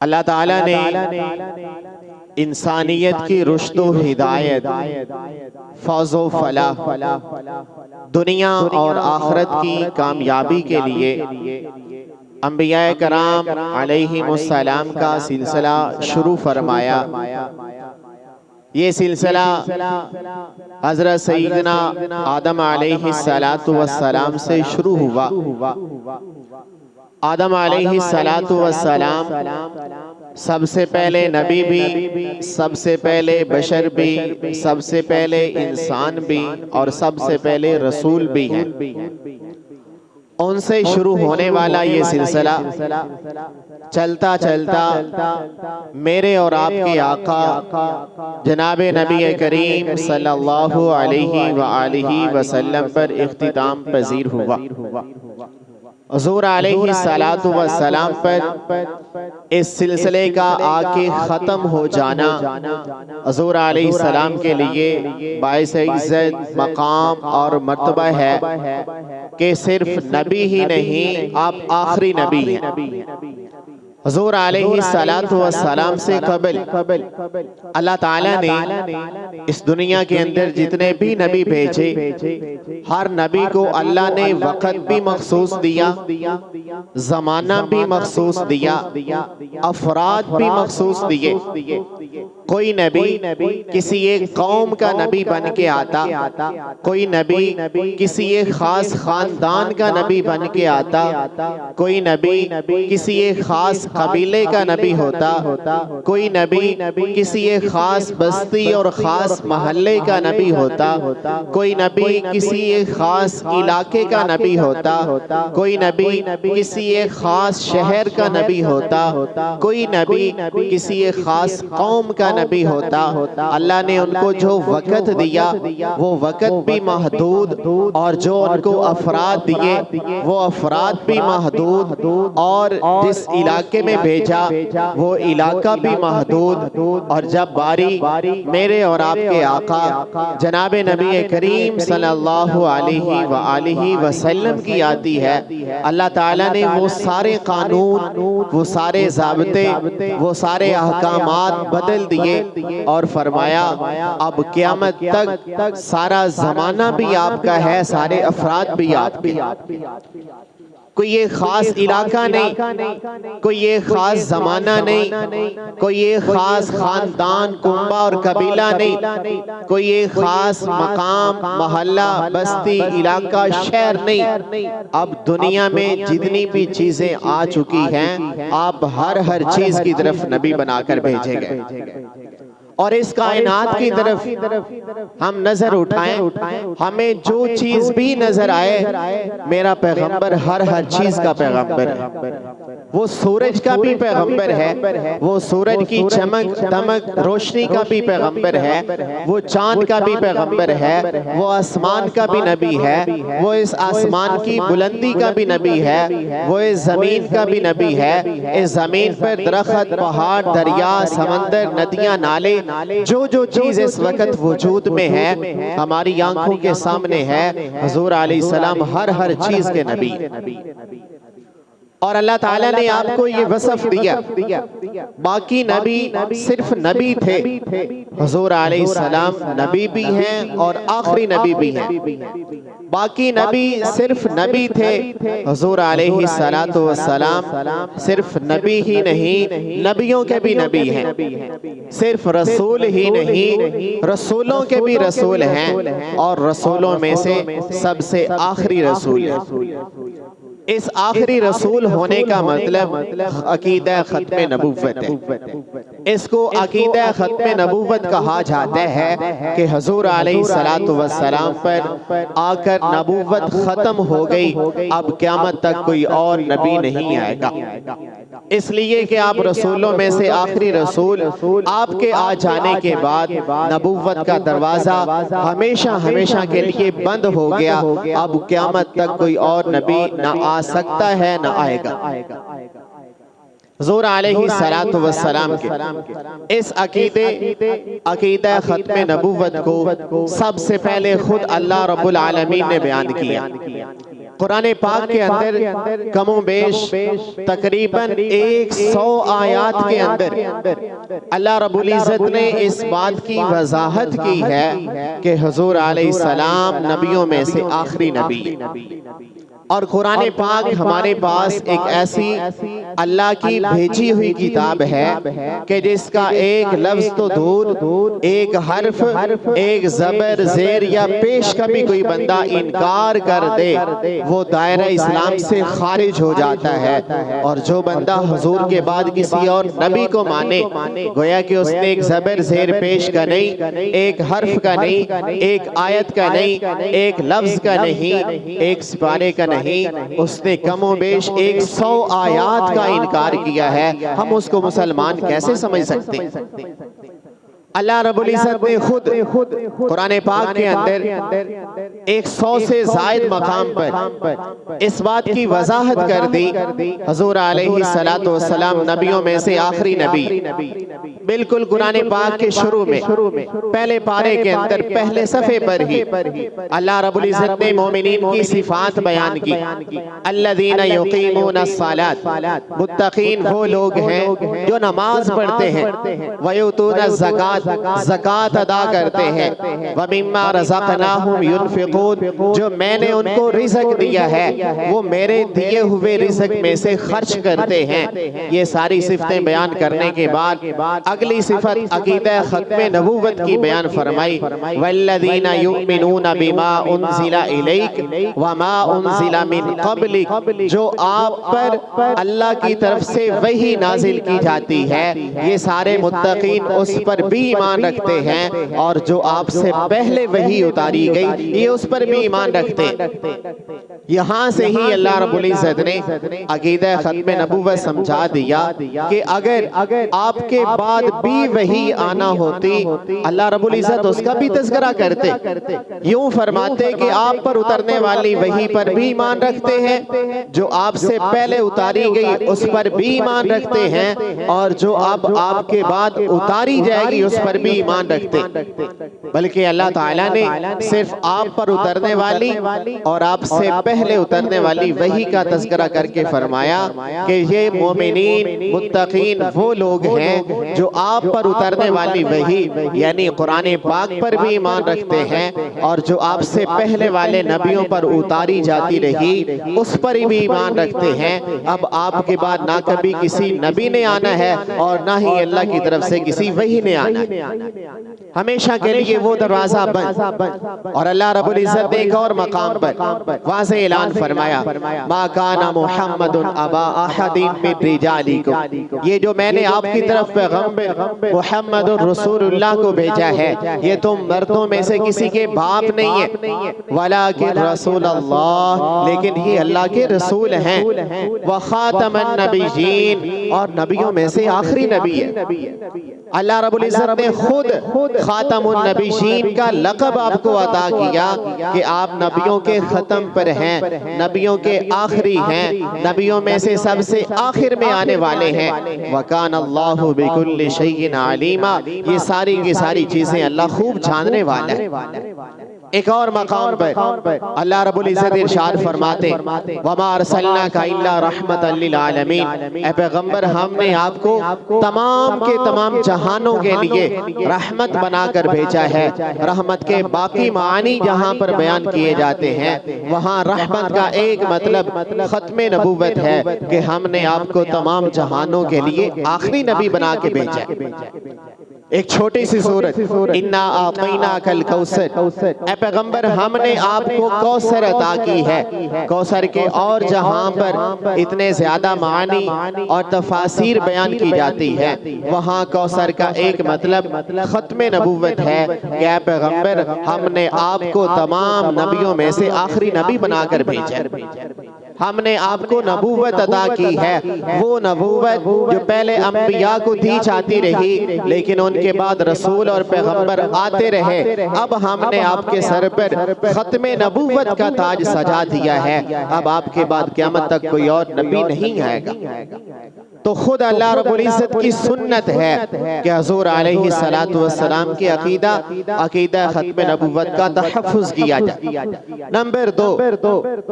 अल्लाह ताला ने इंसानियत की रुश्द व हिदायत, फौज़ व फलाह, दुनिया और आखिरत की कामयाबी के लिए अंबियाए कराम अलैहिमुस्सलाम का सिलसिला शुरू फरमाया। ये सिलसिला हज़रत सैयदना आदम अलैहिस्सलातु वस्सलाम से शुरू हुआ। आदम अलैहिस्सलातु वस्सलाम सबसे पहले नबी भी, सबसे पहले बशर भी, सबसे पहले इंसान भी और सबसे पहले रसूल भी हैं। उनसे शुरू होने वाला ये सिलसिला चलता चलता मेरे और आपके आका जनाबे नबी करीम सल्लल्लाहु अलैहि वसल्लम पर इख्तिताम पजीर हुआ। हुज़ूर अलैहिस्सलातु वस्सलाम पर इस सिलसिले का आके ख़त्म हो जाना हुज़ूर अलैहिस्सलाम के लिए बाइस इज़्ज़त, मकाम और मर्तबा है कि सिर्फ नबी ही नहीं, आप आखिरी नबी हैं। हुज़ूर अलैहिस्सलातु वस्सलाम से कबल अल्लाह ताला ने इस दुनिया के अंदर जितने भी नबी भेजे, हर नबी को अल्लाह ने वक़्त भी मखसूस दिया, ज़माना भी मखसूस दिया, अफराद भी मखसूस दिए। कोई नबी किसी एक कौम का नबी बन के आता, कोई नबी किसी एक खास खानदान का नबी बन के आता, कोई नबी किसी एक खास कबीले का नबी होता, कोई नबी किसी एक खास बस्ती और खास महल्ले का नबी होता, कोई नबी किसी एक खास इलाके का नबी होता, कोई नबी किसी एक खास शहर का नबी होता, कोई नबी किसी एक खास कौम का नबी होता। अल्लाह ने उनको जो वक़्त दिया वो वक़्त भी महदूद, और जो उनको अफराद दिए वो अफराद भी महदूद, और जिस इलाके में भेजा वो इलाका भी महदूद। और जब बारी मेरे और आपके आका जनाबे नबी करीम सल्लल्लाहु अलैहि वसल्लम की आती है, अल्लाह ताला ने वो सारे कानून, वो सारे ज़ाब्ते, वो सारे अहकामात बदल दिए और फरमाया अब क़यामत तक सारा ज़माना भी आपका है, सारे अफराद भी आपके। कोई ये खास इलाका नहीं, कोई ये खास जमाना नहीं, कोई ये खास खानदान, कुंबा और कबीला नहीं, कोई ये खास मकाम, मोहल्ला, बस्ती, इलाका, शहर नहीं। अब दुनिया में जितनी भी चीजें आ चुकी हैं, आप हर चीज की तरफ नबी बनाकर भेजे गए। और इस कायनात की तरफ हम नजर उठाएं, हमें जो चीज भी नजर आए, मेरा पैगंबर हर चीज का पैगंबर है। वो सूरज का भी पैगंबर है, वो सूरज की चमक दमक रोशनी का भी पैगंबर है, वो चांद का भी पैगंबर है, वो आसमान का भी नबी है, वो इस आसमान की बुलंदी का भी नबी है, वो इस जमीन का भी नबी है। इस जमीन पर दरख्त, पहाड़, दरिया, समंदर, नदियां, नाले, जो चीज इस वक्त वजूद में है, हमारी आंखों के सामने है, हुजूर अलैहिस्सलाम हर चीज के नबी। और अल्लाह ताला ने आपको ये वसफ दिया, बाकी नबी सिर्फ नबी थे, हुजूर अलैहिस्सलाम नबी भी हैं और आखिरी नबी भी हैं। बाकी नबी सिर्फ नबी थे, हुजूर अलैहिस्सलातु वस्सलाम सिर्फ नबी ही नहीं, नबियों के भी नबी हैं। सिर्फ रसूल ही नहीं, रसूलों के भी रसूल हैं, और रसूलों में से सबसे आखिरी रसूल है। इस आखिरी रसूल होने का मतलब अकीदा खत्म नबुव्वत है। इसको अकीदा खत्म नबुव्वत कहा जाता है कि हुजूर अलैहिस्सलातु वस्सलाम पर आकर नबुव्वत खत्म हो गई, अब क़यामत तक कोई और नबी नहीं आएगा। इसलिए कि आप रसूलों में से आखिरी रसूल, आपके आ जाने के बाद नबुव्वत का दरवाजा हमेशा के लिए बंद हो गया। अब क़यामत तक कोई और नबी न आ सकता है, न आएगा। हुजूर अलैहिस्सलातु वस्सलाम के इस अकीदा खत्म नबुव्वत को सबसे पहले खुद अल्लाह रब्बुल आलमीन ने बयान किया। कुरान पाक के अंदर कमो बेश तकरीबन 100 आयात के अंदर अल्लाह रब्बुल इज़्ज़त ने इस बात की वजाहत की है कि हुज़ूर अलैहिस्सलाम नबियों में से आखिरी नबी और कुरान पाक हमारे पास एक ऐसी अल्लाह की भेजी हुई किताब है कि जिसका एक लफ्ज तो दूर, एक हर्फ, एक जबर जेर या पेश का भी कोई बंदा इनकार कर दे वो दायरा इस्लाम से खारिज हो जाता है। और जो बंदा हुजूर के बाद किसी और नबी को माने, गोया कि उसने एक जबर जेर पेश का नहीं, एक हर्फ का नहीं, एक आयत का नहीं, एक लफ्ज का नहीं, एक सिपारे का नहीं, उसने कमोबेश 100 आयात का इनकार किया है। हम उसको मुसलमान कैसे समझ सकते हैं? अल्लाह रब्बुल इज़्ज़त ने खुद कुरान पाक के अंदर 100 से ज़ायद मकाम पर इस बात की वजाहत कर दी हुज़ूर अलैहिस्सलातु वस्सलाम नबियों में से आखिरी नबी। बिल्कुल कुरान पाक के शुरू में पहले पारे के अंदर पहले सफ़े पर ही अल्लाह रब्बुल इज़्ज़त ने मोमिनीन की सिफात बयान की। अल्लज़ीना युक़ीमूनस्सलात, मुत्तक़ीन वो लोग हैं जो नमाज पढ़ते हैं, वयुतूनज़ ज़कात, ज़कात अदा करते हैं, व मिम्मा रज़क़नाहुम युनफ़िक़ून, जो मैंने उनको रिज़्क़ दिया है वो मेरे दिए हुए रिज़्क़ में से खर्च करते हैं। ये सारी सिफतें बयान करने के बाद अगली सिफत अक़ीदा ख़त्म नबूवत की बयान फरमाई, वल्लज़ीना युमिनूना बिमा उन्ज़िला इलैक व मा उन्ज़िला मिन क़ब्लिक, जो आप पर अल्लाह की तरफ से वही नाजिल की जाती है, ये सारे मुत्तक़ीन उस पर भी ईमान रखते हैं, और जो आपसे पहले वही उतारी गई ये उस पर भी ईमान रखते हैं। यहाँ से ही अल्लाह रब्बुल इज़्ज़त ने अक़ीदा ख़त्म नबूवत समझा दिया कि अगर आपके बाद भी वही आना होती, अल्लाह रब्बुल इज़्ज़त उसका भी तज़किरा करते। यूं फरमाते कि आप पर उतरने वाली वही पर भी ईमान रखते हैं, जो आपसे पहले उतारी गई उस पर भी ईमान रखते हैं, और जो अब आपके बाद उतारी जाएगी उस पर भी ईमान रखते। बल्कि अल्लाह ताला ने सिर्फ आप पर उतरने वाली और आपसे पहले उतरने वाली वही का तज़किरा करके फरमाया कि ये मोमिनीन मुत्तक़ीन वो लोग हैं जो आप पर उतरने वाली वही यानी कुरान पाक पर भी ईमान रखते हैं, और जो आपसे पहले वाले नबियों पर उतारी जाती रही उस पर भी ईमान रखते हैं। अब आपके बाद ना कभी किसी नबी ने आना है और ना ही अल्लाह की तरफ से किसी वही ने आना है, हमेशा के लिए वो दरवाजा बंद। और अल्लाह रब्बुल इज़्ज़त ने एक और मकाम पर वाज़े ऐलान फरमाया, मा काना मुहम्मदुन अबा अहदिन मिन रिजालिकुम, ये जो मैंने आपकी तरफ पैगंबर मुहम्मदुर रसूलुल्लाह को भेजा है ये तुम मर्दों में से किसी के बाप नहीं है, वलाकिन रसूलुल्लाह, लेकिन ये अल्लाह के रसूल हैं, व खातमन नबिय्यीन, और नबियों में से आखिरी नबी है। अल्लाह रब्बुल इज़्ज़त ने खुद खातमुन नबिय्यीन का लक़ब आपको अता किया कि आप नबियों के ख़त्म पर हैं, नबियों के आखिरी हैं, नबियों में से सबसे आखिर में आने वाले हैं। वकान अल्लाहु बिकुल्लि शैइन अलीमा, ये सारी की सारी चीज़ें अल्लाह खूब जानने वाला है। एक और मकाम पर अल्लाह रब्बुल इज़्ज़त इरशाद फरमाते, वमा अरसलनाका इल्ला रहमतल लिल आलमीन, ए पैगंबर हमने आपको तमाम के तमाम जहानों के लिए रहमत बनाकर भेजा है। रहमत के बाकी मानी जहाँ पर बयान किए जाते हैं वहाँ रहमत का एक मतलब ख़त्म नबूवत है कि हमने आपको तमाम जहानों के लिए आखिरी नबी बना के भेजा है। एक छोटी सी सूरत, इन्ना आतैनाकल कौसर, ए पैगंबर हमने आपको कौसर अता की है। कौसर के और जहाँ पर इतने ज्यादा मानी और तफासीर बयान की जाती है वहाँ कौसर का एक मतलब ख़त्म नबूवत है कि ए पैगंबर हमने आपको तमाम नबियों में से आखिरी नबी बनाकर भेजा है। हमने आपको नबूवत अता की है, वो नबूवत जो पहले अंबिया को दी जाती रही लेकिन उनके बाद रसूल और पैगंबर आते रहे। अब हमने आपके सर पर ख़त्म नबूवत का ताज सजा दिया है। अब आपके बाद क़यामत तक कोई और नबी नहीं आएगा। तो खुद अल्लाह रब्बुल इज्जत की सुन्नत है कि हुज़ूर अलैहि सलातु वस्सलाम की अकीदा खत्म नबुव्वत का तहफ़्फ़ुज़ किया जाए। नंबर 2,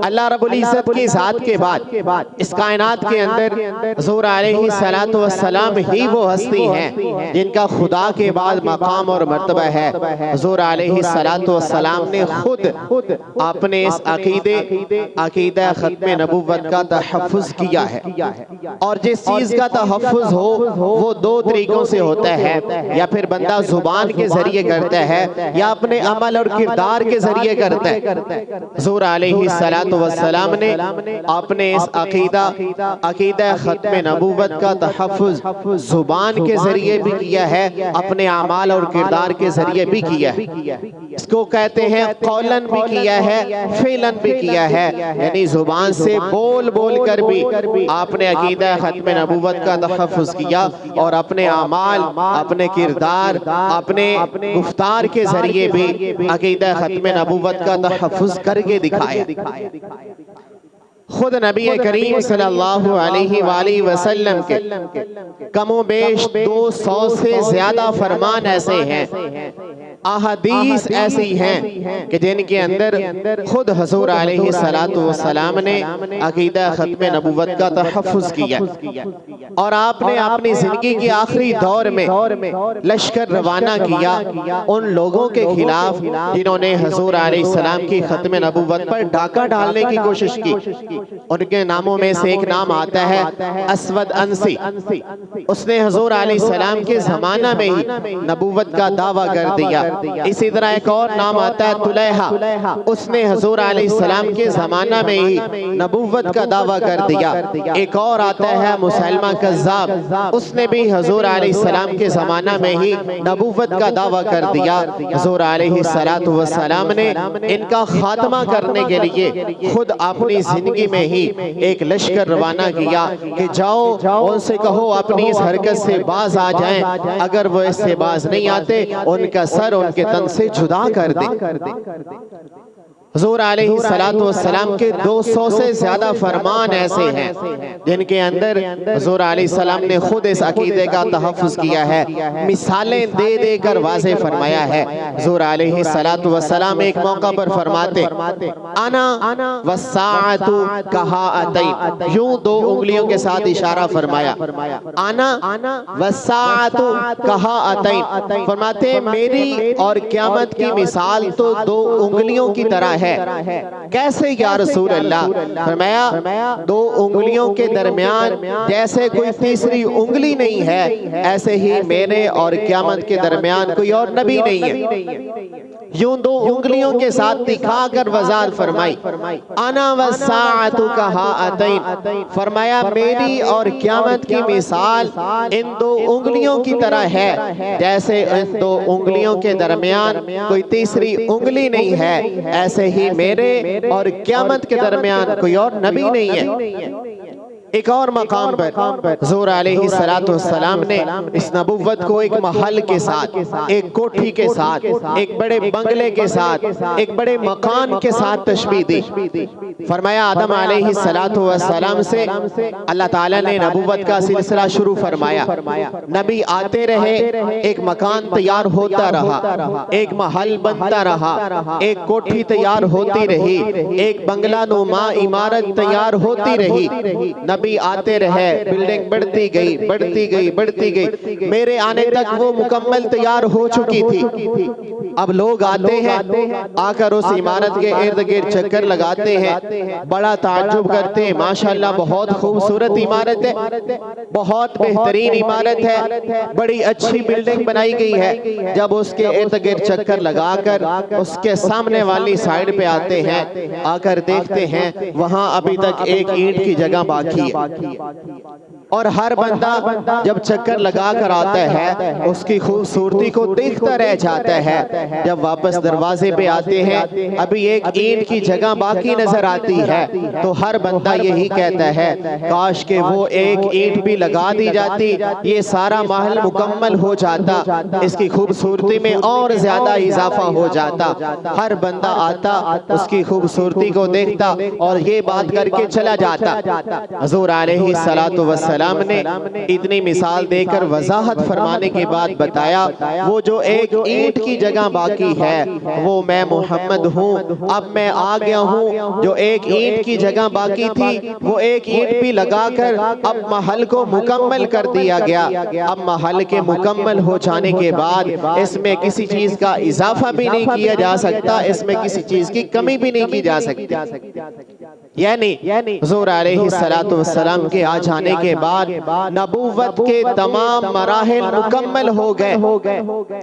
अल्लाह रब्बुल इज्जत की ज़ात के बाद इस कायनात के अंदर हुज़ूर अलैहि सलातु वस्सलाम ही वो हस्ती हैं जिनका खुदा के बाद मकाम और मर्तबा है। हुज़ूर अलैहि सलातु वस्सलाम ने खुद अपने इस अकीदा खत्म नबुव्वत का तहफ़्फ़ुज़ किया है। और जिस चीज का तहफ़्फ़ुज़ हो वो 2 तरीकों से होता है, या फिर बंदा जुबान के जरिए करता है या अपने अमल और किरदार के जरिए करता है। हुज़ूर अलैहि सलातु वस्सलाम ने अपने इस अकीदा खत्म नबुव्वत का तहफ़्फ़ुज़ जुबान के जरिए भी किया है, अपने अमाल और किरदार के जरिए भी किया है। इसको कहते हैं कौलन भी किया है, फ़िलन भी किया है, यानी जुबान से बोल कर भी आपने अकीदा खत्म नबुव्वत का तहफ़्फ़ुज़ किया और अपने अमाल, अपने किरदार, अपने गुफ्तार के जरिए भी अकीदा खत्म नबुव्वत का तहफ़्फ़ुज़ करके दिखाया। खुद नबी करीम सल्लल्लाहु अलैहि वसल्लम के कमोबेश 200 से ज्यादा फरमान ऐसे हैं, अहादीस ऐसी हैं कि जिनके अंदर खुद हुज़ूर अलैहि सलातु वस्सलाम ने अकीदा खत्म नबुव्वत का तहफ़्फ़ुज़ किया। और आपने अपनी जिंदगी के आखिरी दौर में लश्कर रवाना किया उन लोगों के खिलाफ जिन्होंने हुज़ूर अलैहि सलाम की खत्म नबुव्वत पर डाका डालने की कोशिश की। उनके नामों में से एक नाम आता है अस्वद अंसी। उसने हुज़ूर अलैहि सलाम के ज़माना में ही नबुव्वत का दावा कर दिया। इसी तरह एक और नाम आता है तुलैहा। उसने हुज़ूर अलैहि सलाम के ज़माना में ही नबुव्वत का दावा कर दिया। एक और आता है मुसैलमा कज़्ज़ाब। उसने भी हुज़ूर अलैहि सलाम के ज़माना में ही नबुव्वत का दावा कर दिया। हुज़ूर अलैहि सलातु वस्सलाम ने इनका खात्मा करने के लिए खुद अपनी जिंदगी में ही एक लश्कर रवाना किया कि जाओ उनसे कहो अपनी इस हरकत से बाज आ जाएं। अगर वो इससे बाज नहीं आते उनका सर उनके तन से जुदा कर दे। हुज़ूर अलैहि सलातु वस्सलाम के 200 से ज्यादा फरमान ऐसे हैं जिनके अंदर हुज़ूर अलैहि सलाम ने खुद इस अकीदे का तहफ़्फ़ुज़ किया है, मिसालें दे कर वाज़े फरमाया है। हुज़ूर अलैहि सलातु वस्सलाम एक मौका पर फरमाते आना वस्साअतु कहाअतैन, यूं 2 उंगलियों के साथ इशारा फरमाया, आना वस्साअतु कहाअतैन। फरमाते मेरी और क़यामत की मिसाल तो 2 उंगलियों की तरह है। कैसे या रसूल अल्लाह? फरमाया 2 उंगलियों के दरमियान जैसे कोई तीसरी उंगली नहीं है, ऐसे ही मेरे और क़यामत के दरमियान कोई और नबी नहीं है। यूं 2 उंगलियों के साथ दिखाकर वज़ाहत फरमाई, आना वस्साअतु कहाअतैन। फरमाया मेरी और क़यामत की मिसाल इन 2 उंगलियों की तरह है, जैसे इन 2 उंगलियों के दरमियान कोई तीसरी उंगली नहीं है, ऐसे ही मेरे और क़यामत के दरमियान कोई और नबी नहीं है। एक और मकाम पर हुज़ूर अलैहि सलातु वस्सलाम ने इस नबुव्वत को एक महल के साथ, एक कोठी के साथ, एक बड़े बंगले के साथ, एक बड़े मकान के साथ तशबीह दी। फरमाया आदम अलैहि सलातु वस्सलाम से अल्लाह ताला ने नबुव्वत का सिलसिला शुरू फरमाया। नबी आते रहे, एक मकान तैयार होता रहा, एक महल बनता रहा, एक कोठी तैयार होती रही, एक बंगला नुमा इमारत तैयार होती रही। नबी आते रहे, बिल्डिंग बढ़ती गई। मेरे आने तक वो मुकम्मल तैयार हो चुकी थी। अब लोग आते हैं, आकर उस इमारत के इर्द गिर्द चक्कर लगाते हैं, बड़ा ताज्जुब करते हैं, माशाअल्लाह बहुत खूबसूरत इमारत है, बहुत बेहतरीन इमारत है, बड़ी अच्छी बिल्डिंग बनाई गई है। जब उसके इर्द गिर्द चक्कर लगाकर उसके सामने वाली साइड पे आते हैं, आकर देखते हैं वहां अभी तक एक ईंट की जगह बाकी है। और हर बंदा जब चक्कर लगा कर आता है उसकी खूबसूरती को देखता रह जाता है। जब वापस दरवाजे पे आते हैं अभी एक ईंट की जगह बाकी नजर आती है, तो हर बंदा यही कहता है काश के वो एक ईंट भी लगा दी जाती, ये सारा महल मुकम्मल हो जाता, इसकी खूबसूरती में और ज्यादा इजाफा हो जाता। हर बंदा आता, उसकी खूबसूरती को देखता और ये बात करके चला जाता। हुज़ूर अलैहि सलातु वस्सलाम वसल्लम ने इतनी मिसाल देकर वजाहत फरमाने के बाद बताया, वो जो एक ईंट की जगह बाकी है वो मैं मोहम्मद हूँ। अब मैं आ गया हूँ। जो एक ईंट की जगह बाकी थी वो एक ईंट भी लगाकर अब महल को मुकम्मल कर दिया गया। अब महल के मुकम्मल हो जाने के बाद इसमें किसी चीज का इजाफा भी नहीं किया जा सकता, इसमें किसी चीज की कमी भी नहीं की जा सकती। यानी हुज़ूर अलैहिस्सलातु वस्सलाम के आ जाने के बाद नबूवत के तमाम मराहिल मुकम्मल हो गए।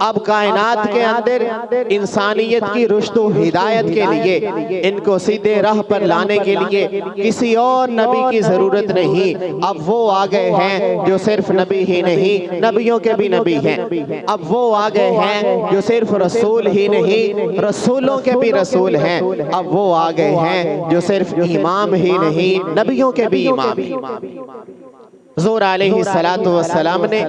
अब कायनात के अंदर इंसानियत की रुश्द व हिदायत के लिए, इनको सीधे राह पर लाने के लिए किसी और नबी की जरूरत नहीं। अब वो आ गए हैं जो सिर्फ नबी ही नहीं, नबियों के भी नबी हैं। अब वो आ गए हैं जो सिर्फ रसूल ही नहीं, रसूलों के भी रसूल हैं। अब वो आ गए हैं जो सिर्फ इमाम ही नहीं, नबियों के भी इमाम हैं। हुज़ूर अलैहिस्सलातु वस्सलाम ने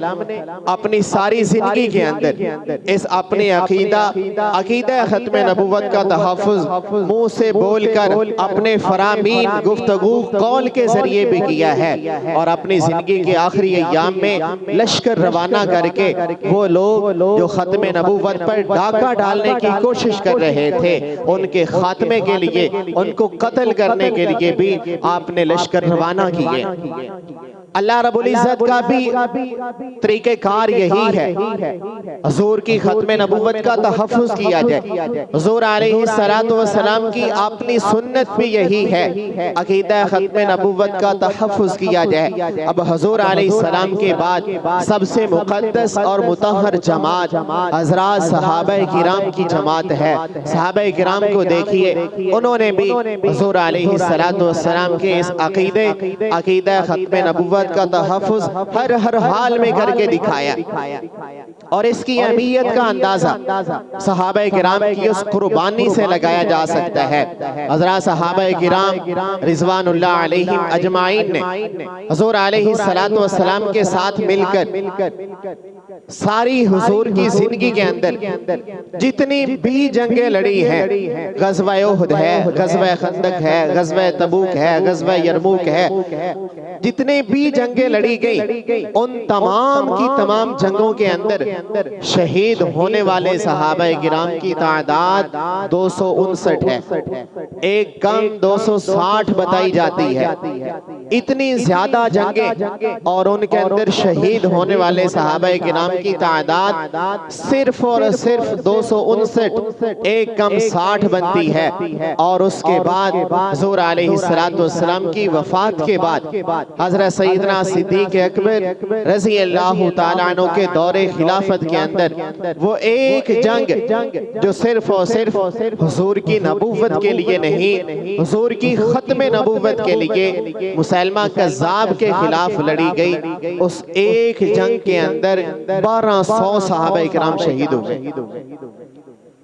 अपनी सारी जिंदगी के अंदर इस अपने अकीदा खत्म नबूवत का तहफ़्फ़ुज़ मुँह से बोलकर अपने फरामीन गुफ्तगू कौल के जरिए भी किया है। और अपनी जिंदगी के आखिरी अय्याम में लश्कर रवाना करके वो लोग जो खत्म नबूवत पर डाका डालने की कोशिश कर रहे थे, उनके खात्मे के लिए, उनको कत्ल करने के लिए भी आपने लश्कर रवाना किए। अल्लाह रब्बुल इज़्ज़त का भी तरीक़ेकार यही है, हुज़ूर की खत्म नबूवत का तहफ़्फ़ुज़ किया जाए। हुज़ूर अलैहिस्सलातु वस्सलाम की अपनी सुन्नत भी यही है, अक़ीदा खत्म नबूवत का तहफ़्फ़ुज़ किया जाए। अब हुज़ूर अलैहिस्सलाम के बाद सबसे मुक़द्दस और मुतहहर जमात हज़रात सहाबाए किराम की जमात है। सहाबाए किराम को देखिए, उन्होंने भी हुज़ूर अलैहिस्सलातु वस्सलाम के इस अक़ीदा खत्म नबूवत का तहफ़्फ़ुज़ हर हाल में करके दिखाया। और इसकी अहमियत का अंदाजा सहाबाए किराम की उस कुर्बानी से लगाया जा सकता है। हज़रात सहाबाए किराम रिज़वानुल्लाह अलैहिम अजमाइन ने हुज़ूर अलैहिस्सलातु वस्सलाम के साथ मिलकर सारी हुज़ूर की जिंदगी के अंदर जितनी भी जंगें लड़ी हैं, ग़ज़वा उहद है, ग़ज़वा खंदक है, ग़ज़वा तबूक है, ग़ज़वा यरमूक है, जितने भी जंगें लड़ी गई, उन तमाम की तमाम जंगों के अंदर शहीद होने वाले सहाबाए किराम की तादाद 259 है। एक कम 260 बताई जाती है। इतनी ज्यादा जंगें और उनके अंदर शहीद होने वाले सहाबाए किराम की तादाद सिर्फ और सिर्फ 259, एक कम 60 बनती है। और उसके बाद हुज़ूर अलैहिस्सलातु वस्सलाम की वफात के बाद हज़रत सैयदना सिद्दीक़ अकबर रज़ी अल्लाह तआला अन्हु के दौरे खिलाफत के अंदर वो एक जंग जो सिर्फ और सिर्फ हुज़ूर की नबूवत के लिए नहीं, हुज़ूर की खत्म नबूवत के लिए मुसैलमा कज़्ज़ाब के खिलाफ लड़ी गई, उस एक जंग के अंदर 1200 सहाबाए किराम शहीद हो गए।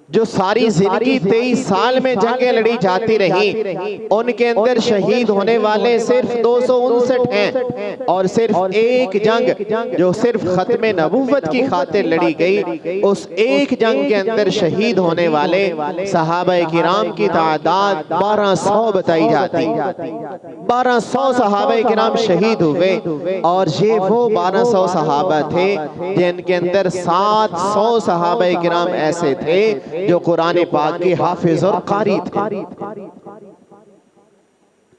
जो सारी जिंदगी 23 साल में जंगें लड़ी जाती रही, उनके अंदर शहीद होने वाले सिर्फ 259 हैं। और सिर्फ एक जंग जो सिर्फ खत्म नबूवत की खातिर लड़ी गई, उस एक जंग के अंदर शहीद होने वाले सहाबाए किराम की तादाद 1200 बताई जाती। 1200 सहाबाए किराम शहीद हुए। और ये वो 1200 सहाबा थे जिनके अंदर 700 सहाबाए किराम ऐसे थे जो कुरान पाक के हाफिज और कारी थे।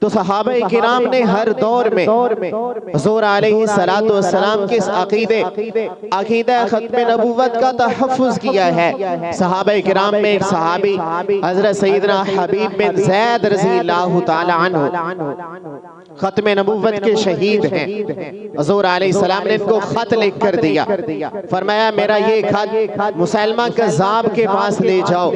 तो सहाबाए किराम ने हर दौर में हुज़ूर अलैहिस्सलातु वस्सलाम के अक़ीदा खत्म नबूवत का तहफ़्फ़ुज़ किया है। सहाबाए किराम में एक सहाबी हज़रत सैयदना हबीब बिन ज़ैद रज़ियल्लाहु तआला अन्हु खत्म नबूवत के शहीद हैं। हुज़ूर अलैहिस्सलाम ने इनको खत लिख कर दिया, फरमाया मेरा ये खत मुसैलमा कज़्ज़ाब के पास ले जाओ।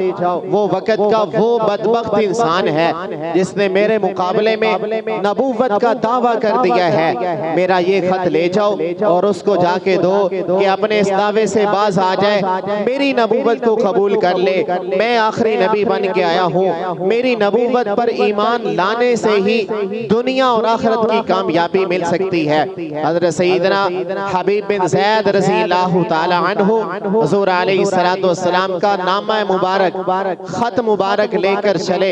वो वक़्त का वो बदबख्त इंसान है जिसने मेरे मुकाबले में नबूवत का दावा कर दिया है। मेरा ये खत ले जाओ और उसको जाके दो कि अपने इस दावे से बाज आ जाए, मेरी नबूवत को कबूल कर ले। मैं आखिरी नबी बन के आया हूँ, मेरी नबूवत पर ईमान लाने से ही दुनिया और आखिरत की कामयाबी मिल सकती है। हज़रत सैयदना हबीब बिन ज़ैद रज़ियल्लाहु ताला अन्हु हुज़ूर अलैहिस्सलातु वस्सलाम का नामा मुबारक खत मुबारक लेकर चले,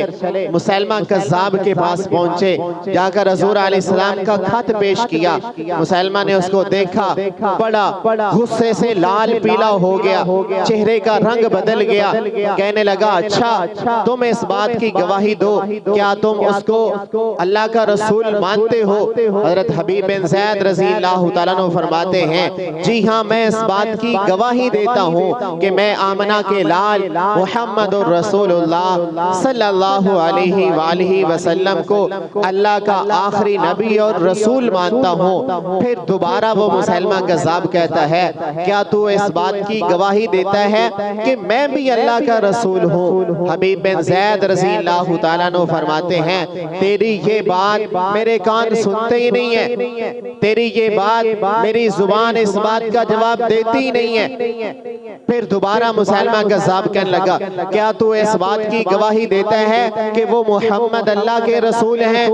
मुसैलमा कज़्ज़ाब के पास पहुंचे, जाकर हुज़ूर अलैहिस्सलाम का खत पेश किया। मुसैलमा ने उसको देखा, बड़ा गुस्से से लाल पीला हो गया, चेहरे का रंग बदल गया। कहने लगा, अच्छा तुम इस बात की गवाही दो, क्या तुम उसको अल्लाह का रसूल मानते हो? हज़रत हबीब बिन ज़ैद रज़ियल्लाहु ताला अन्हु फरमाते हैं, जी हाँ, मैं इस बात की गवाही देता हूँ कि मैं आमना के लाल मुहम्मदुर रसूलुल्लाह सल्लल्लाहु अलैहि वसल्लम को अल्लाह का आखिरी नबी और रसूल मानता हूँ। फिर दोबारा वो मुसैलमा कज़्ज़ाब कहता है, क्या तू इस बात की गवाही देता है कि मैं भी अल्लाह का रसूल हूँ? हबीब बिन ज़ैद रज़ियल्लाहु ताला अन्हु फरमाते हैं, तेरी ये बात मेरे कान सुनते ही नहीं है, तेरी ये बात मेरी जुबान इस बात का जवाब देती ही नहीं है। फिर दोबारा मुसैलमा कज़्ज़ाब कहने लगा, क्या तू इस बात की गवाही देता है कि वो मोहम्मद अल्लाह के रसूल हैं?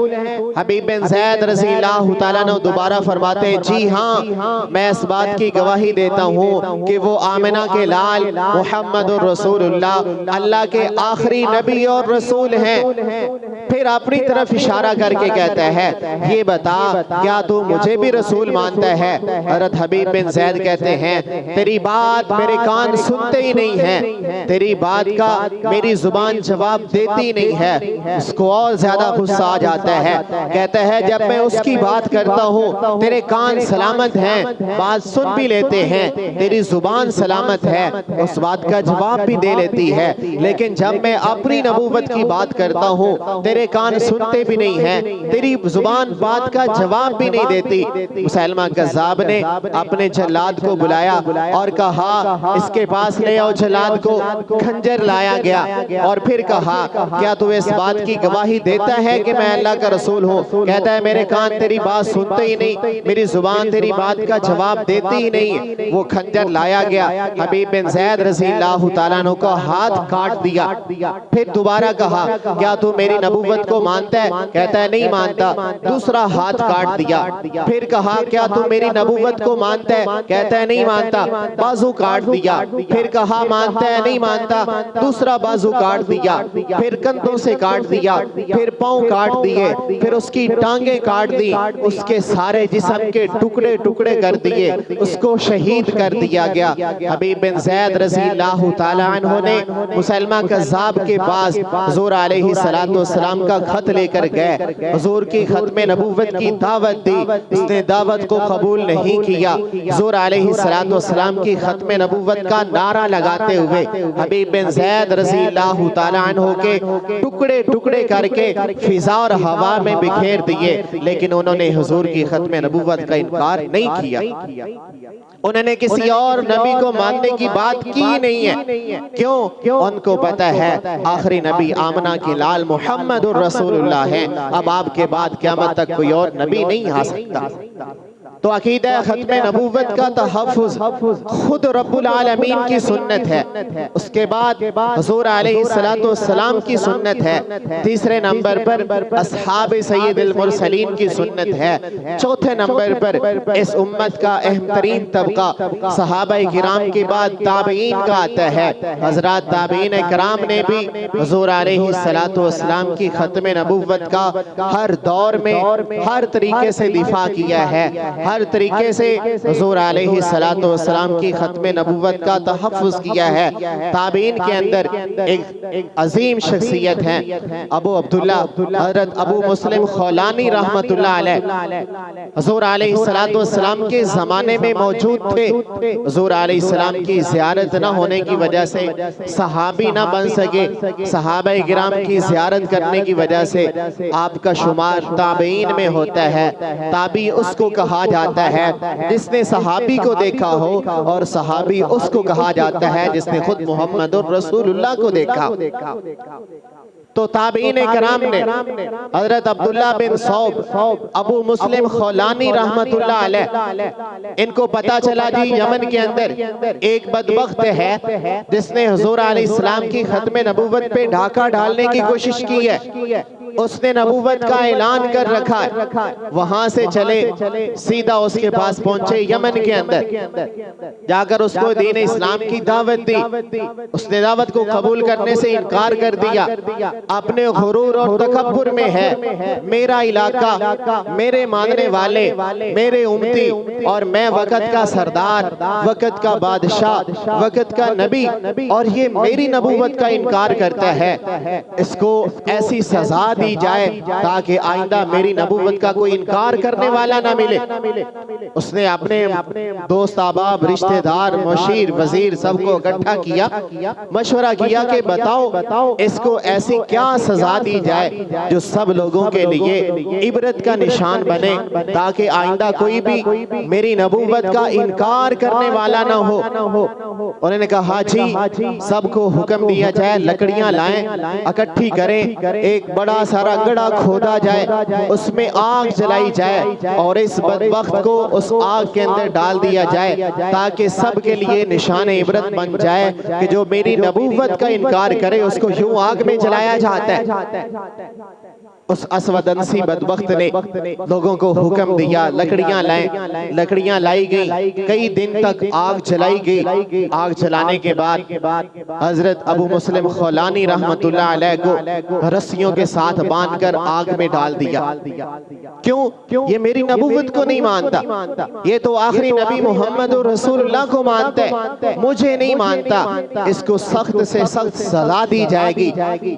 हबीब बिन ज़ैद रज़ियल्लाहु ताला अन्हु दोबारा फरमाते हैं, जी हाँ, मैं इस बात की गवाही देता हूँ कि वो आमिना के लाल मुहम्मदुर रसूलुल्लाह अल्लाह के आखिरी नबी और रसूल हैं। फिर अपनी तरफ इशारा करके कहता है, ये बता, क्या तू मुझे भी रसूल मानता है? हज़रत हबीब बिन ज़ैद कहते हैं, तेरी बात मेरे कान सुनते ही नहीं है, तेरी बात का मेरी जुबान जवाब देती नहीं है। इसको और ज्यादा गुस्सा आ जाता है, कहता है, जब मैं उसकी बात करता हूँ तेरे कान सलामत हैं, बात सुन भी लेते हैं, तेरी जुबान सलामत है, उस बात का जवाब भी दे लेती है, लेकिन जब मैं अपनी नबूवत की बात करता हूँ तेरे कान सुनते भी नहीं हैं, तेरी जुबान बात का जवाब भी नहीं देती। मुसैलमा कज़्ज़ाब ने अपने जल्लाद को बुलाया और कहा, इसके पास ले आओ। जल्लाद को खंजर लाया गया और फिर कहा, क्या तू इस बात की गवाही देता है कि मैं अल्लाह का रसूल हूँ? कहता है, मेरे कान तेरी बात सुनते ही नहीं, मेरी जुबान तेरी बात का जवाब देती ही नहीं। वो खंजर लाया गया, हबीब बिन ज़ैद रज़ियल्लाहु ताला अन्हु का हाथ काट दिया। फिर दोबारा कहा, क्या तू मेरी नबूवत को मानता है? कहता है, नहीं मानता। दूसरा हाथ काट दिया। फिर कहा, क्या तू मेरी नबूवत को मानता है? कहता है, नहीं मानता। बाजू काट दिया। फिर कहा, मानता है? नहीं मानता। दूसरा बाजू काट दिया। फिर कंधों से काट दिया, फिर पांव काट दिए, फिर उसकी टांगे काट दी, उसके सारे जिस्म के टुकड़े टुकड़े कर दिए, उसको शहीद कर दिया गया। हबीब बिन ज़ैद रज़ियल्लाहु ताला अन्हु ने मुसैलमा कज़्ज़ाब के पास हुज़ूर अलैहिस्सलातु वस्सलाम का खत लेकर गए, हुज़ूर की खत्मे नबूवत की दावत दी, उसने दावत को कबूल नहीं किया। हुज़ूर अलैहिस्सलातु वस्सलाम की खत्मे नबूवत का नारा लगाते हुए हबीब बिन ज़ैद रज़ियल्लाहु ताला अन्हु के टुकड़े टुकड़े करके फिजा और हवा में बिखेर दिए, लेकिन उन्होंने हुज़ूर की खत्मे नबूवत का इनकार नहीं किया। उन्होंने किसी और नबी को मानने की बात की नहीं है। क्यों? उनको पता है आखिरी नबी आमना के लाल मुहम्मदुर रसूलुल्लाह है। अब आपके बाद क़यामत तक कोई और नबी नहीं आ सकता। तो अकीदा खत्मे नबूवत का तहफ़्फ़ुज़ खुद रब्बुल आलमीन की सुन्नत है। उसके बाद हुज़ूर अलैहिस्सलातु वस्सलाम की सुन्नत है। तीसरे नंबर पर अस्हाबे सय्यिदुल मुरसलीन की सुन्नत है। चौथे नंबर पर इस उम्मत का अहम तरीन तबका सहाबाए किराम के बाद ताबईन का आता है। हज़रात ताबईन किराम ने भी हुज़ूर अलैहिस्सलातु वस्सलाम की खत्मे नबूवत का हर दौर में हर तरीके से दिफा किया है, हर तरीके से हुज़ूर अलैहिस्सलातु वस्सलाम की खत्मे नबूवत का तहफ़्फ़ुज़ किया है। ताबीन के अंदर एक अजीम शख्सियत है अबू अब्दुल्ला हज़रत अबू मुस्लिम खौलानी रहमतुल्लाह अलैह। हुज़ूर अलैहिस्सलातु वस्सलाम के ज़माने में मौजूद थे। हुज़ूर अलैहिस्सलाम की ज़ियारत न होने की वजह से सहाबी न बन सके, सहाबाए किराम की ज़ियारत करने की वजह से आपका शुमार ताबीन में होता है। ताबी उसको कहा जाता है जिसने सहाबी को देखा हो, और सहाबी उसको कहा जाता है जिसने खुद मोहम्मदुर रसूलुल्लाह को देखा। तो ताबीन किराम ने हज़रत अब्दुल्ला बिन सौब, अबू मुस्लिम खौलानी रहमतुल्लाह अलैह, इनको पता चला जी यमन के अंदर एक बदबख्त है जिसने हुज़ूर अलैहिस्सलाम की खत्मे नबूवत पे ढाका डालने की कोशिश की है। उसने नबूवत का ऐलान कर रखा है। वहां से चले सीधा उसके पास पहुंचे यमन के अंदर, जाकर उसको दीन इस्लाम की दावत दी। उसने दावत को कबूल करने से इनकार कर दिया। अपने गुरूर और तकब्बुर में है मेरा इलाका, मेरे मानने वाले, मेरे उम्मती और मैं वक़्त का सरदार, वक़्त का बादशाह, वक़्त का नबी, और ये मेरी नबूवत का इनकार करता है। इसको ऐसी सजा दी जाए ताकि आइंदा मेरी नबूवत का कोई इनकार करने वाला ना मिले। उसने अपने दोस्त, अहबाब, रिश्तेदार, मुशीर, वजीर सबको इकट्ठा किया, मशवरा किया कि बताओ इसको ऐसी क्या सजा दी जाए जो सब लोगों के लिए इबरत का निशान बने, ताकि आइंदा कोई भी मेरी नबूवत का इनकार करने वाला ना हो। उन्होंने कहा जी सबको हुक्म दिया जाए, लकड़ियां लाएं, इकट्ठी करें, एक बड़ा सारा गड़ा खोदा जाए, उसमें आग जलाई जाए और इस बदबख्त को उस आग के अंदर डाल दिया जाए, ताकि सब के लिए निशान इबरत बन जाए कि जो मेरी नबूवत का इनकार करे उसको यूं आग में जलाया जाता है। उस असवदंसी बदबख्त ने लोगों को हुक्म दिया, लकड़ियां लाएं। लकड़ियां लाई गई, कई दिन तक आग जलाई गई। आग जलाने के बाद हजरत अबू मुस्लिम खौलानी रहमतुल्लाह अलैह को रस्सियों के साथ बांधकर आग में डाल दिया। क्यों? ये मेरी नबूवत को नहीं मानता, ये तो आखिरी नबी मोहम्मद रसूलुल्लाह को मानता है, मुझे नहीं मानता। इसको सख्त से सख्त सजा दी जाएगी।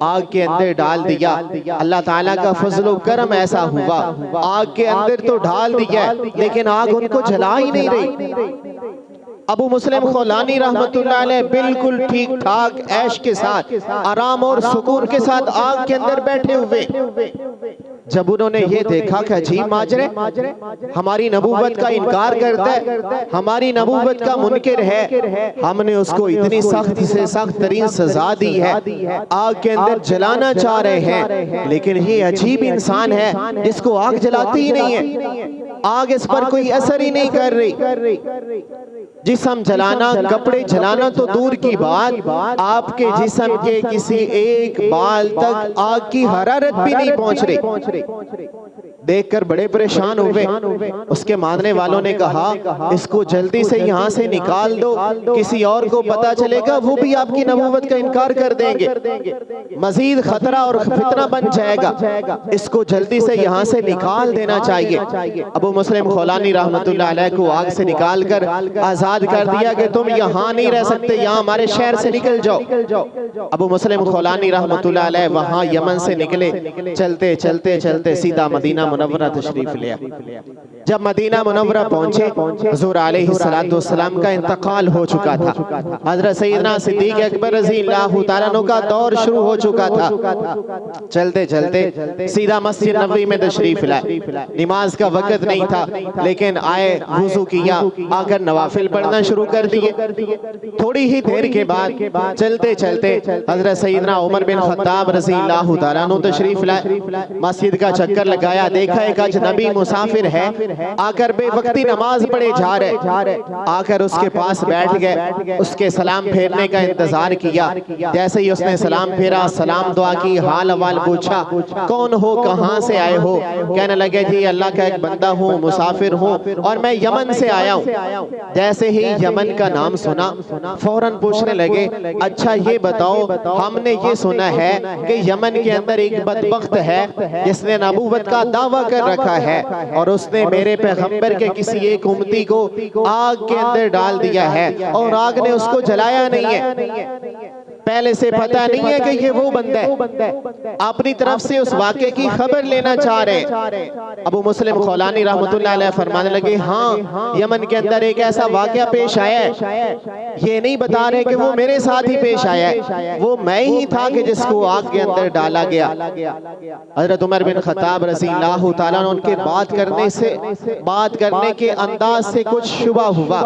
आग के अंदर डाल दिया। अल्लाह ताला का फजलो करम ऐसा हुआ, आग के अंदर तो डाल दिया लेकिन आग उनको जला ही नहीं रही। अबू मुस्लिम खौलानी रहमतुल्लाह अलैह बिल्कुल ठीक ठाक ऐश के साथ, आराम और सुकून के साथ आग के अंदर बैठे हुए। जब उन्होंने ये देखा कि अजीब माजरे, हमारी नबूवत का इनकार करता है, हमारी नबूवत का मुनकिर है, हमने उसको इतनी सख्त से सख्त तरीन सजा दी है, आग के अंदर जलाना चाह रहे हैं, लेकिन ये अजीब इंसान है जिसको आग जलाती ही नहीं है, आग इस पर कोई असर ही नहीं कर रही। जिस्म जलाना, कपड़े जलाना तो दूर की बात, आपके जिस्म के किसी एक बाल तक आग की हरारत भी नहीं पहुंच रही। देखकर बड़े परेशान हुए। उसके मानने वालों ने कहा इसको जल्दी से यहाँ से निकाल दो, किसी और को पता चलेगा वो भी आपकी नबूवत का इनकार कर देंगे, मजीद खतरा और फितना बन जाएगा, इसको जल्दी से यहाँ से निकाल देना चाहिए। अबू मुस्लिम खौलानी रहमतुल्लाह अलैह को आग से निकाल कर आजाद कर दिया कि तुम यहाँ नहीं रह सकते, यहाँ हमारे शहर से निकल जाओ। अबू मुस्लिम खौलानी रहमतुल्लाह अलैह वहाँ यमन से निकले, चलते चलते चलते सीधा मदीना मुनव्वरा तशरीफ लिया। जब मदीना मुनव्वरा पहुंचे, हुजूर अलैहिस्सलातु वस्सलाम का इंतकाल हो चुका था। हजरत सैयदना सिद्दीक अकबर रज़ियल्लाहु तआला अन्हु का दौर शुरू हो चुका था। चलते चलते सीधा मस्जिद नबवी में तशरीफ लाए। नमाज का वक्त नहीं था, लेकिन आए, वुज़ू किया, आकर नवाफिल पढ़ना शुरू कर दिए। थोड़ी ही देर के बाद चलते चलते हजरत सैयदना उमर बिन खत्ताब रज़ियल्लाहु तआला अन्हु तशरीफ लाए। मस्जिद का चक्कर लगाया, देखा एक अजनबी मुसाफिर है, आकर बेवक्ती नमाज पढ़े जा रहे, आकर उसके पास बैठ गए, उसके सलाम फेरने का इंतजार किया। जैसे ही उसने सलाम फेरा, सलाम दुआ की, हाल अहवाल पूछा, कौन हो, कहाँ से आए हो? कहने लगे जी अल्लाह का एक बंदा हूँ, मुसाफिर हूँ और मैं यमन से आया हूँ। जैसे ही यमन का नाम सुना फौरन पूछने लगे, अच्छा ये बताओ, हमने ये सुना है कि यमन के अंदर एक बदबख्त है जिसने नबूवत का दावा कर रखा है और उसने मेरे पैगंबर के किसी एक उम्मती को आग के अंदर डाल दिया है और आग ने उसको जलाया नहीं है। पहले से पता नहीं है कि ये वो बंदा है, अपनी तरफ से उस वाक़े की खबर लेना चाह रहे। अबू मुस्लिम खौलानी रहमतुल्लाह अलैह फरमाने लगे, हाँ यमन के अंदर एक ऐसा वाक़या पेश आया है, ये नहीं बता रहे कि वो मेरे साथ ही पेश आया है, वो मैं ही था कि जिसको आग के अंदर डाला गया। हजरत उमर बिन खत्ताब रज़ियल्लाहु तआला अन्हु उनके बात करने के अंदाज से कुछ शुबा हुआ,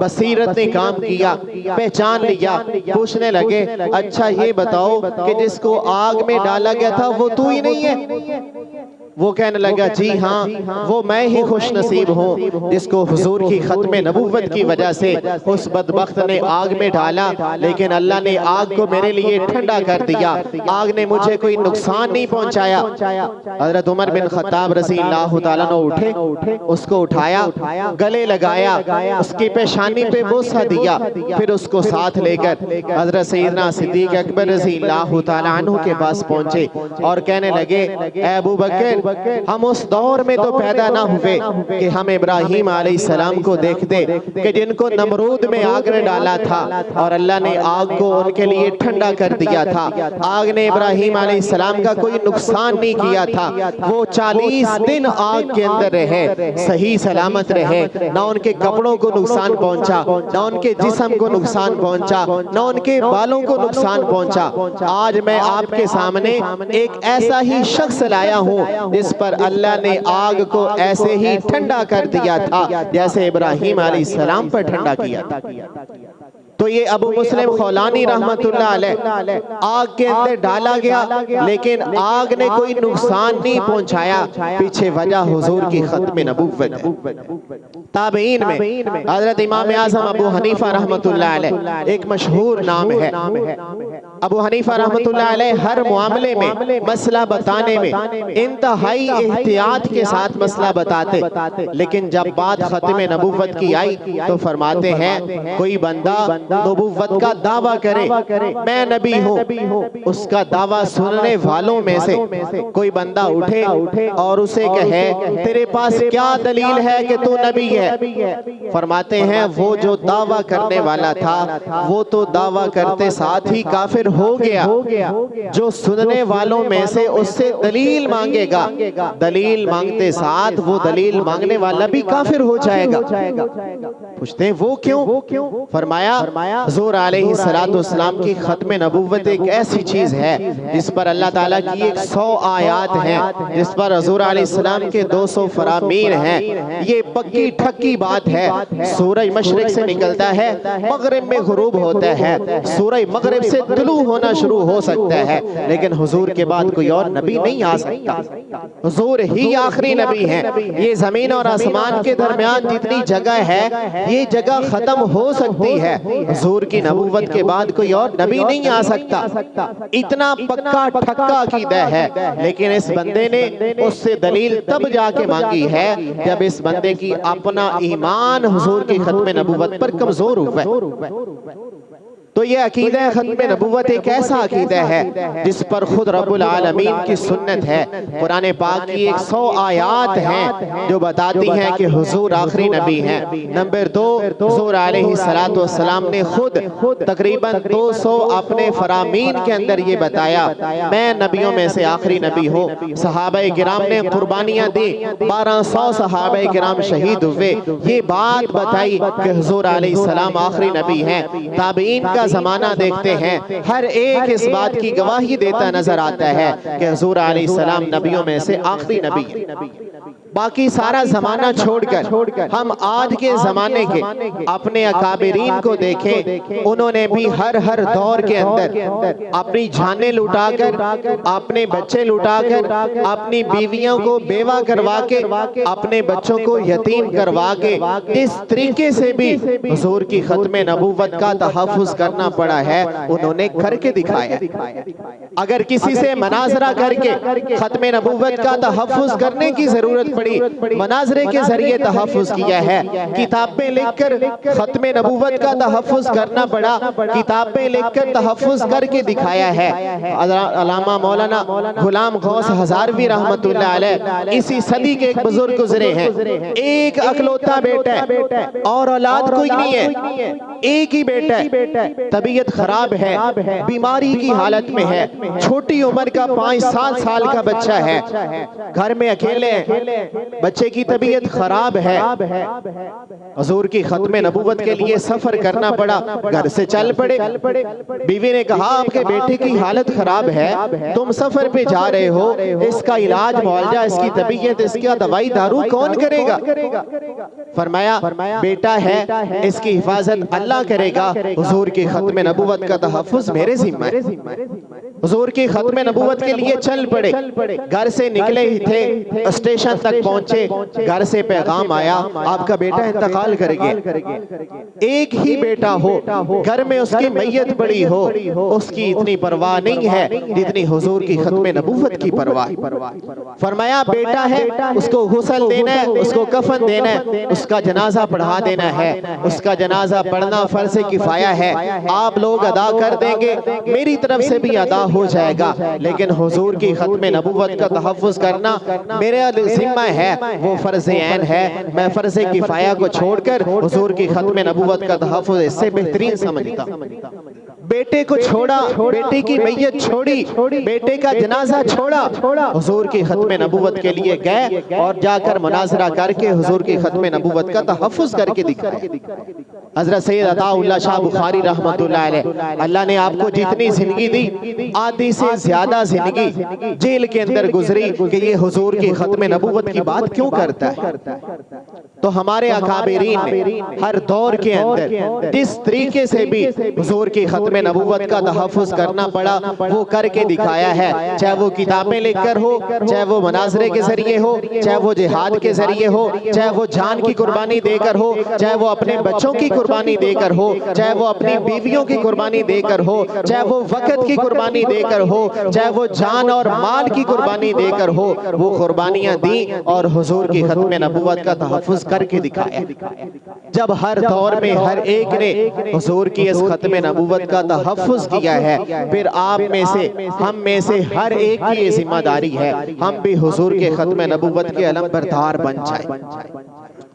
बसीरत ने काम किया, पहचान लिया। पूछने लगे, अच्छा ये बताओ कि जिसको आग में डाला गया था वो तू ही नहीं है? वो कहने लगा जी हाँ, वो मैं ही खुश नसीब हूँ जिसको हुजूर की खत्म नबूवत की वजह से उस बदबख्त ने आग में डाला, लेकिन अल्लाह ने आग को मेरे लिए ठंडा कर दिया, आग ने मुझे कोई नुकसान नहीं पहुंचाया। हजरत उमर बिन खत्ताब रज़ी अल्लाह तआला अन्हु उठे, उसको उठाया, गले लगाया, उसकी पेशानी पे बोसा दिया, फिर उसको साथ लेकर हजरत सैयदना सिद्दीक अकबर रज़ी अल्लाह तआला अन्हु के पास पहुंचे और कहने लगे, ऐ अबू बकर, हम उस दौर में तो पैदा ना हुए कि हम इब्राहीम अलैहिस्सलाम को देखते कि जिनको नमरूद में आग ने डाला था और अल्लाह ने आग को उनके लिए ठंडा कर दिया था। आग ने इब्राहीम अलैहिस्सलाम का कोई नुकसान नहीं किया था, वो 40 दिन आग के अंदर रहे, सही सलामत रहे, ना उनके कपड़ों को नुकसान पहुंचा, ना उनके जिस्म को नुकसान पहुंचा, ना उनके बालों को नुकसान पहुंचा। आज मैं आपके सामने एक ऐसा ही शख्स लाया हूँ जिस पर अल्लाह ने आग को ऐसे ही ठंडा कर दिया था जैसे इब्राहीम अलैहिस्सलाम पर ठंडा किया था। तो ये अबू मुस्लिम खौलानी रहमतुल्लाह अलैह आग के अंदर डाला गया, लेकिन आग ने कोई नुकसान नहीं पहुंचाया, पीछे वजह हुजूर की खत्म नबूवत है। ताबईन में हजरत इमाम आज़म अबू हनीफा रहमतुल्लाह अलैह एक मशहूर नाम है। अबू हनीफा रहमतुल्लाह अलैह हर मामले में मसला बताने में इंतहाई एहतियात के साथ मसला बताते, लेकिन जब बात खत्म नबूवत की आई तो फरमाते हैं कोई बंदा नबूवत का दावा करे, मैं नबी हूँ, उसका दावा सुनने वालों में से कोई बंदा उठे और उसे कहे तेरे पास क्या दलील है कि तू नबी है, फरमाते हैं वो जो दावा करने वाला था वो तो दावा करते साथ ही काफिर हो गया, जो सुनने वालों में से उससे दलील मांगेगा, दलील मांगते साथ वो दलील मांगने वाला भी काफिर हो जाएगा। पूछते हैं वो क्यों? फरमाया हुजूर अलैहिस्सलाम की खत्म नबूवत एक ऐसी चीज है जिस पर अल्लाह ताला की 100 आयात हैं, जिस पर हुजूर अलैहिस्सलाम के 200 फरामीन हैं। ये पक्की ठक्की बात है, सूरज मशरिक से निकलता है, मगरिब में गुरूब होता है, सूरज मगरिब से तुलू होना शुरू हो सकता है, लेकिन हुजूर के बाद कोई और नबी नहीं आ सकता, हुजूर ही आखिरी नबी हैं। ये जमीन और आसमान के दरमियान जितनी जगह है ये जगह खत्म हो सकती है, हुजूर की नबूवत के बाद कोई और नबी नहीं आ सकता। इतना पक्का ठक्का अकीदा है, लेकिन इस बंदे ने उससे दलील तब जाके मांगी है जब इस बंदे की अपना ईमान हुजूर की खत्म नबूवत पर कमजोर हुआ है। तो ये अकीदा खत्म नबूवत एक ऐसा अकीदा है जिस पर खुद रब्बुल आलमीन की सुन्नत है। कुरान पाक की 100 आयात हैं जो बताती हैं कि हुजूर आखिरी नबी हैं। नंबर 2, हुजूर अलैहिस्सलातु वस्सलाम ने खुद तकरीबन 200 अपने फरामीन के अंदर ये बताया मैं नबियों में से आखिरी नबी हूँ। सहाबाए किराम ने कुर्बानियाँ दी, 1200 सहाबाए किराम शहीद हुए, ये बात बताई कि हुजूर अलैहिस्सलाम आखिरी नबी हैं। ताबईन का जमाना देखते हैं, हर एक इस बात की गवाही देता नजर आता है कि हुजूर अलैहिस्सलाम नबियों में से आखिरी नबी है। बाकी सारा जमाना छोड़कर हम आज के जमाने के अपने अकाबिरीन को देखें, उन्होंने भी हर दौर के अंदर अपनी जानें लुटाकर, अपने बच्चे लुटाकर, अपनी बीवियों को बेवा करवा के, अपने बच्चों को यतीम करवा के, इस तरीके से भी हुजूर की खत्म नबूवत का तहफ़्फ़ुज़ करना पड़ा है, उन्होंने करके दिखाया। अगर किसी से मनाजरा करके खत्म नबूवत का तहफ़्फ़ुज़ करने की जरूरत पड़ी, मनाजरे के जरिए तहफ़्फ़ुज़ किया है। किताबें लिखकर खत्म नबूवत का तहफ़्फ़ुज़ करना पड़ा, किताबें लिखकर तहफ़्फ़ुज़ करके दिखाया है। अल्लामा मौलाना गुलाम गौस हज़ारवी रहमतुल्लाह अलैह इसी सदी के एक बुजुर्ग गुजरे हैं। एक अकलौता बेटा है और औलाद कोई नहीं है, एक ही बेटा है, तबीयत खराब है, बीमारी की हालत में है, छोटी उम्र का 5-7 साल का बच्चा है, घर में अकेले बच्चे की तबीयत खराब है। हुजूर की खत्म नबूवत के लिए सफर करना पड़ा, घर से चल पड़े। बीवी ने कहा आपके बेटे की हालत खराब है, तुम सफर पे जा रहे हो, इसका इलाज मुआवजा, इसकी तबीयत, इसका दवाई दारू कौन करेगा? फरमाया बेटा है, इसकी हिफाजत अल्लाह करेगा हुजूर की खत्म नबूवत का तहफ़्फ़ुज़ मेरे ज़िम्मे है। हुजूर की खत्म नबूवत के लिए चल पड़े, घर से निकले ही थे, स्टेशन तक पहुंचे, घर से पैगाम आया आपका बेटा इंतकाल कर गया। एक ही बेटा हो, घर में उसकी मैयत पड़ी हो, उसकी इतनी परवाह नहीं है जितनी हुजूर की खत्म नबूवत की परवाह। फरमाया बेटा है, उसको गुस्ल देना है, उसको कफन देना है, उसका जनाजा पढ़ा देना है। उसका जनाजा पढ़ना फर्ज़ किफ़ाया है, आप लोग अदा कर देंगे, मेरी तरफ से भी अदा हो जाएगा, लेकिन हुजूर की खत्म नबूवत का तहफ़्फ़ुज़ करना मेरे ज़िम्मा है, वो फर्ज़ ऐन है। मैं फर्ज़ किफ़ाया को छोड़कर हुजूर की खत्म नबूवत का तहफ़्फ़ुज़ इससे बेहतरीन समझता। बेटे को छोड़ा, बेटे की मैयत छोड़ी, बेटे का जनाजा छोड़ा, हुजूर की खत्म नबूवत के लिए गए और जाकर मुनाज़रा करके हुजूर की खत्म नबूवत का तहफ़्फ़ुज़ करके दिखाया। हज़रत सैयद अताउल्लाह शाह बुखारी रहमतुल्लाह अलैह, अल्लाह ने आपको जितनी जिंदगी दी, आधी से ज्यादा जिंदगी जेल के अंदर गुजरी कि ये हुजूर की खत्म नबूवत की बात क्यों करता है। तो हमारे अकाबिरीन ने हर दौर के अंदर जिस तरीके से भी हुजूर की खत्म नबूवत का तहफ़्फ़ुज़ करना पड़ा वो करके दिखाया है, चाहे वो किताबें लिखकर हो, चाहे वो मुनाज़रे के जरिए हो, चाहे वो जिहाद के जरिए हो, चाहे वो जान की कुर्बानी देकर हो, चाहे वो अपने बच्चों की कुर्बानी देकर हो, चाहे वो अपनी बीवियों की कुर्बानी देकर हो, चाहे वो वक़्त की कुर्बानी देकर हो, चाहे वो जान और माल की कुर्बानी देकर हो, वो कुर्बानियां दी और हुजूर की खत्म नबूवत का तहफ़्फ़ुज़ करके दिखाया। जब हर दौर में हर एक ने हुजूर की इस खत्म नबूवत का तहफ़्फ़ुज़ किया है, फिर आप में से, हम में से हर एक की ये जिम्मेदारी है हम भी हुजूर के खत्म नबूवत के अलमबरदार बन जाए।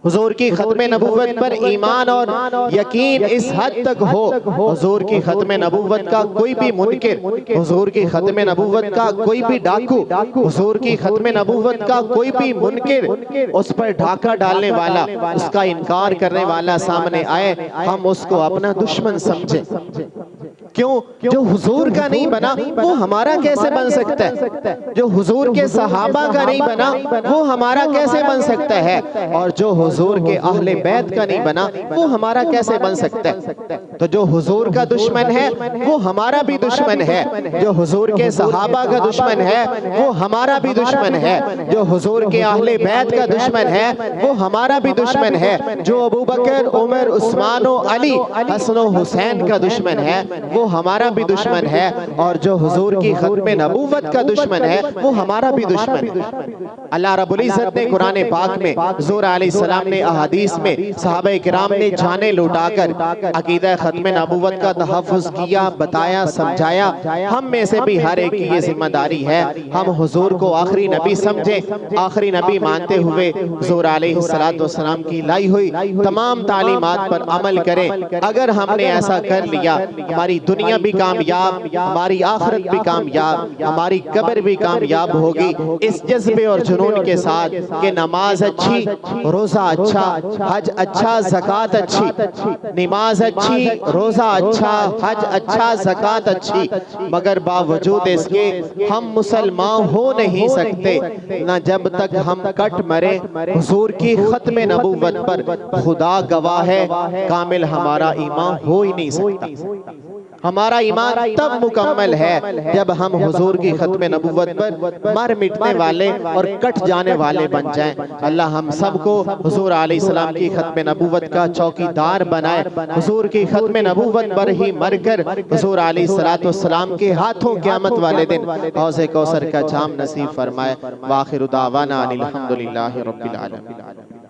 हुजूर की खत्म नबूवत पर ईमान और यकीन इस हद तक हो, हुजूर की खत्म नबूवत का कोई भी मुनकिर, हुजूर की खत्म नबूवत का कोई भी डाकू, हुजूर की खत्म नबूवत का कोई भी मुनकिर, उस पर ढाका डालने वाला, उसका इनकार करने वाला सामने आए, हम उसको अपना दुश्मन समझे। क्यों? जो हुजूर का नहीं बना वो हमारा कैसे बन सकता है? जो हुजूर के सहाबा का नहीं बना वो हमारा कैसे बन सकता है? और जो हुजूर के अहले बैत का नहीं बना वो हमारा कैसे बन सकता है? तो जो हुजूर का दुश्मन है वो हमारा भी दुश्मन है, जो हुजूर के सहाबा का दुश्मन है वो हमारा भी दुश्मन है, जो हुजूर के अहले बैत का दुश्मन है वो हमारा भी दुश्मन है, जो अबू बकर, उमर, उस्मान, अली, हसन, हुसैन का दुश्मन है वो हमारा भी दुश्मन है, और जो हुजूर की खत्म नबूवत का दुश्मन है वो हमारा भी दुश्मन है। अल्लाह रब्बुल इज्जत ने कुरान पाक में, हुजूर अलैहिस्सलाम ने अहादीस में, सहाबा किराम ने जाने लुटाकर अकीदा खत्म नबूवत का तहफ़्फ़ुज़ किया, बताया, समझाया। हम में से भी हर एक की ये जिम्मेदारी है हम हुजूर को आखिरी नबी समझें, आखिरी नबी मानते हुए हुजूर अलैहिस्सलातु वस्सलाम की लाई हुई तमाम तालीमात पर अमल करें। अगर हमने ऐसा कर लिया हमारी दुनिया भी कामयाब, हमारी आखिरत भी कामयाब, हमारी कब्र भी कामयाब होगी। इस जज्बे और जुनून के साथ कि नमाज अच्छी, रोजा अच्छा, हज अच्छा, ज़कात अच्छी, नमाज अच्छी, रोजा अच्छा, हज अच्छा, ज़कात अच्छी, मगर बावजूद इसके हम मुसलमान हो नहीं सकते न जब तक हम कट मरे हुजूर की खत्म नबूवत पर। खुदा गवाह है कामिल हमारा ईमान हो ही नहीं सकता। हमारा ईमान तब मुकम्मल है जब हम हुजूर की खत्म नबूवत पर मर मिटने वाले और कट जाने वाले बन जाएं। अल्लाह हम सबको हुजूर अलैहिस्सलाम की खत्म नबूवत का चौकीदार बनाए, हुजूर की खत्म नबूवत पर ही मरकर हुजूर अलैहिस्सलातु वस्सलाम के हाथों क़यामत वाले दिन हौज़े कौसर का जाम नसीब फरमाए। व आखिरु दावाना अनिल हम्दुलिल्लाहि रब्बिल आलमीन।